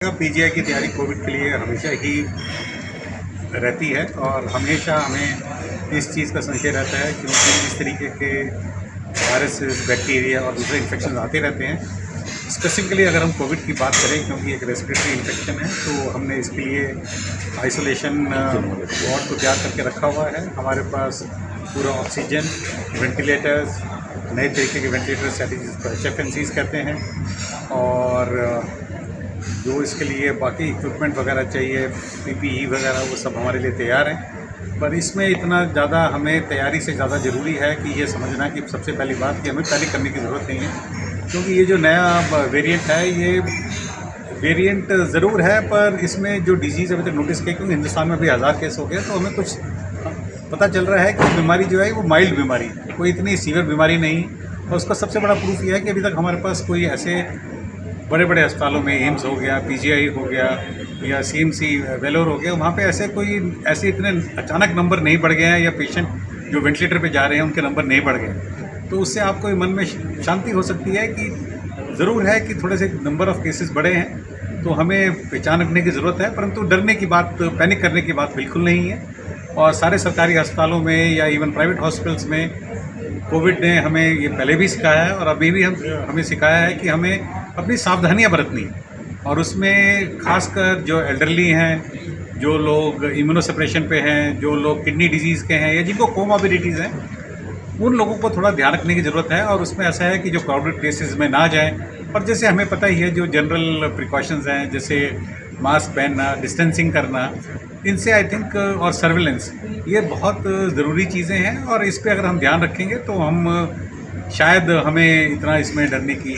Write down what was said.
PGI की तैयारी Covid के लिए हमेशा ही रहती है और हमेशा हमें इस चीज़ का संशय रहता है क्योंकि इस तरीके के वायरसेस, बैक्टीरिया और दूसरे इन्फेक्शन आते रहते हैं। स्पेसिफिकली अगर हम कोविड की बात करें, क्योंकि एक रेस्पिरेटरी इन्फेक्शन है, तो हमने इसके लिए आइसोलेशन वार्ड को तैयार करके रखा हुआ है। हमारे पास पूरा ऑक्सीजन, वेंटिलेटर्स, नए तरीके के वेंटिलेटर्स जिसको HFNCs कहते हैं, और जो इसके लिए बाकी इक्विपमेंट वगैरह चाहिए, PPE वगैरह, वो सब हमारे लिए तैयार हैं। पर इसमें इतना ज़्यादा हमें तैयारी से ज़्यादा ज़रूरी है कि ये समझना कि सबसे पहली बात कि हमें पैनिक करने की ज़रूरत नहीं है, क्योंकि ये जो नया वेरिएंट है, ये वेरिएंट ज़रूर है, पर इसमें जो डिजीज़ अभी तक नोटिस किया, क्योंकि हिंदुस्तान में अभी 1000 केस हो गए, तो हमें कुछ पता चल रहा है कि बीमारी जो है वो माइल्ड बीमारी है, कोई इतनी सीवियर बीमारी नहीं। और उसका सबसे बड़ा प्रूफ ये है कि अभी तक हमारे पास कोई ऐसे बड़े बड़े अस्पतालों में, एम्स हो गया, PGI हो गया या CMC वेलोर हो गया, वहाँ पे ऐसे इतने अचानक नंबर नहीं बढ़ गए हैं, या पेशेंट जो वेंटिलेटर पे जा रहे हैं उनके नंबर नहीं बढ़ गए। तो उससे आपको मन में शांति हो सकती है कि ज़रूर है कि थोड़े से नंबर ऑफ़ केसेस बढ़े हैं, तो हमें पहचान रखने की ज़रूरत है, परंतु डरने की बात, पैनिक करने की बात बिल्कुल नहीं है। और सारे सरकारी अस्पतालों में या इवन प्राइवेट हॉस्पिटल्स में कोविड ने हमें ये पहले भी सिखाया है और अभी भी हमें सिखाया है कि हमें अपनी सावधानियां बरतनी है। और उसमें खासकर जो एल्डरली हैं, जो लोग इम्यूनोसप्रेशन पे हैं, जो लोग किडनी डिजीज़ के हैं, या जिनको कोमॉर्बिडिटीज़ हैं, उन लोगों को थोड़ा ध्यान रखने की ज़रूरत है। और उसमें ऐसा है कि जो क्राउडेड प्लेसेस में ना जाएं, और जैसे हमें पता ही है जो जनरल प्रिकॉशंस हैं, जैसे मास्क पहनना, डिस्टेंसिंग करना, इनसे आई थिंक, और सर्विलेंस, ये बहुत ज़रूरी चीज़ें हैं। और इस पे अगर हम ध्यान रखेंगे तो हम शायद हमें इतना इसमें डरने की